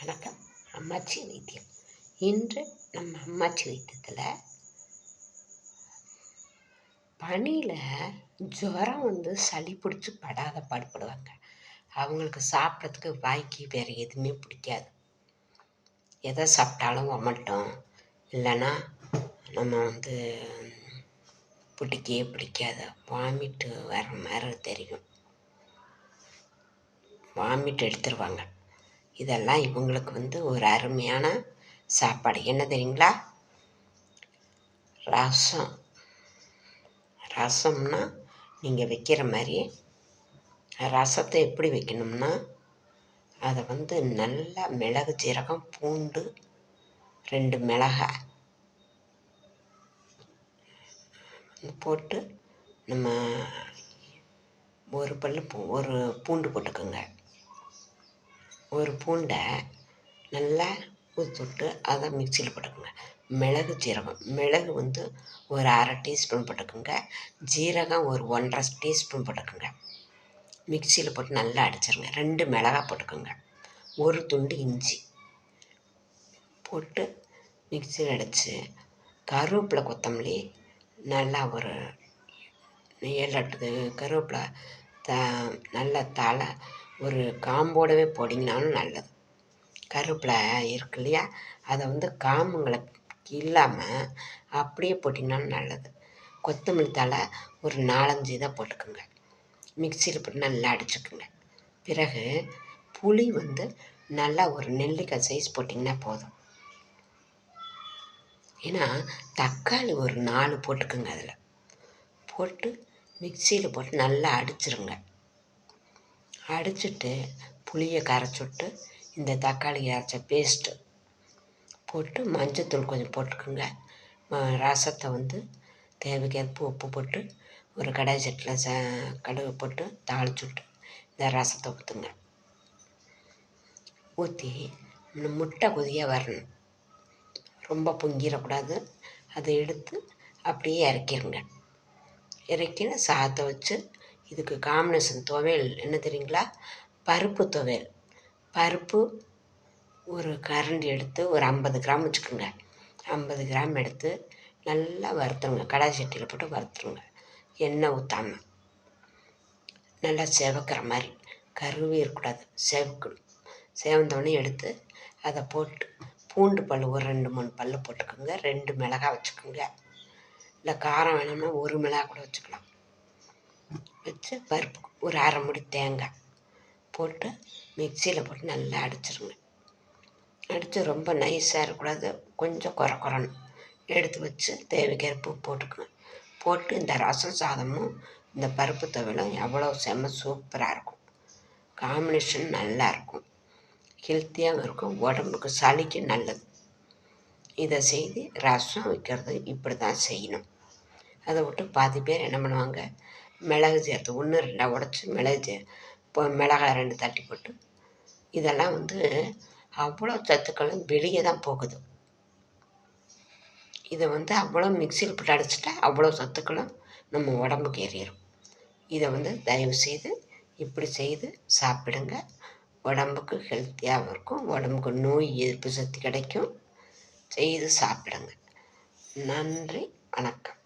வணக்கம். அம்மாச்சி வைத்தியம். இன்று நம்ம அம்மாச்சி வைத்தியத்தில் பனியில் ஜுரம் சளி பிடிச்சி படாத பாடுபடுவாங்க. அவங்களுக்கு சாப்பிட்றதுக்கு வாய்க்கு வேறு எதுவுமே பிடிக்காது. எதை சாப்பிட்டாலும் ஒமட்டும், இல்லைன்னா நம்ம பிடிக்கவே பிடிக்காது. வாமிட்டு வர மாதிரி தெரியும், வாமிட்டு எடுத்துருவாங்க. இதெல்லாம் இவங்களுக்கு ஒரு அருமையான சாப்பாடு. என்ன தெரியுங்களா? ரசம்னா நீங்கள் வைக்கிற மாதிரி ரசத்தை எப்படி வைக்கணும்னா, அதை நல்லா மிளகு, சீரகம், பூண்டு, 2 மிளகாய் போட்டு நம்ம ஒரு பூண்டு போட்டுக்கோங்க. ஒரு பூண்டை நல்லா ஊற்றிவிட்டு அதை மிக்சியில் போட்டுக்கோங்க. மிளகு, சீரகம், மிளகு ஒரு 1/2 டீஸ்பூன் போட்டுக்கோங்க. ஜீரகம் ஒரு 1/2 டீஸ்பூன் போட்டுக்கோங்க. மிக்சியில் போட்டு நல்லா அடிச்சிருங்க. 2 மிளகாய் போட்டுக்கோங்க. ஒரு துண்டு இஞ்சி போட்டு மிக்சியில் அடித்து, கருவேப்பிலை, கொத்தமல்லி நல்லா ஒரு 7-8 கருவேப்பிலை நல்ல தலை ஒரு காம்போடவே போட்டிங்கனாலும் நல்லது. கருவேப்பிலை இருக்கு இல்லையா, அதை காம்புங்களை இல்லாமல் அப்படியே போட்டிங்கனாலும் நல்லது. கொத்தமல்லி தலை ஒரு 4-5 இதை போட்டுக்கோங்க. மிக்சியில் போட்டு நல்லா அடிச்சுக்குங்க. பிறகு புளி நல்லா ஒரு நெல்லிக்காய் சைஸ் போட்டிங்கன்னா போதும். ஏன்னா தக்காளி ஒரு 4 போட்டுக்குங்க. அதில் போட்டு மிக்சியில் போட்டு நல்லா அடிச்சிருங்க. அடிச்சுட்டு புளியை கரைச்சி இந்த தக்காளி அரைச்ச பேஸ்ட்டு போட்டு மஞ்சத்தூள் கொஞ்சம் போட்டுக்குங்க. ரசத்தை தேவைக்கேற்ப உப்பு போட்டு ஒரு கடாய் சட்டியில் கடுகு போட்டு தாளிச்சுட்டு இந்த ரசத்தை ஊற்றுங்க. ஊற்றி முட்டை கொதியாக வரணும், ரொம்ப பொங்கிடக்கூடாது. அதை எடுத்து அப்படியே இறக்கிடுங்க. இறக்கி சாதத்தை வச்சு, இதுக்கு காம்பினேஷன் துவையல் என்ன தெரியுங்களா? பருப்பு துவையல். பருப்பு ஒரு கரண்டி எடுத்து ஒரு 50 கிராம் வச்சுக்கோங்க. 50 கிராம் எடுத்து நல்லா வறுத்துருங்க. கடாய் சட்டியில் போட்டு வறுத்துருங்க. எண்ணெய் ஊற்றாமல் நல்லா செவக்கிற மாதிரி, கருவே இருக்கக்கூடாது, செவக்கணும். செவந்தோடனே எடுத்து அதை போட்டு பூண்டு பல் ஒரு 2-3 பல் போட்டுக்கோங்க. 2 மிளகாய் வச்சுக்கோங்க. இல்லை காரம் வேணும்னா 1 மிளகாய் கூட வச்சுக்கலாம். வச்சு பருப்பு ஒரு 1/2 மூடி தேங்காய் போட்டு மிக்சியில் போட்டு நல்லா அடிச்சிருங்க. அடித்து ரொம்ப நைஸாக இருக்கக்கூடாது, கொஞ்சம் குறன்னு எடுத்து வச்சு தேவைக்கேற்ப போட்டுக்கணும். போட்டு இந்த ரசம் சாதமும் இந்த பருப்பு துவையலும் எவ்வளோ செம்ம சூப்பராக இருக்கும். காம்பினேஷன் நல்லாயிருக்கும், ஹெல்த்தியாகவும் இருக்கும், உடம்புக்கு சளிக்கு நல்லது. இதை செய்து ரசம் வைக்கிறது இப்படி தான் செய்யணும். அதை விட்டு பாதி பேர் என்ன பண்ணுவாங்க, மிளகு சேர்த்து 1-2 உடச்சி மிளகாய் 2 தட்டி போட்டு, இதெல்லாம் அவ்வளோ சத்துக்களும் வெளியே தான் போகுது. இதை அவ்வளோ மிக்சியில் போட்டு அடிச்சிட்டா அவ்வளோ சத்துக்களும் நம்ம உடம்புக்கு ஏறிடும். இதை தயவு செய்து இப்படி செய்து சாப்பிடுங்க. உடம்புக்கு ஹெல்த்தியாகவும் இருக்கும், உடம்புக்கு நோய் எதிர்ப்பு சக்தி கிடைக்கும். செய்து சாப்பிடுங்க. நன்றி, வணக்கம்.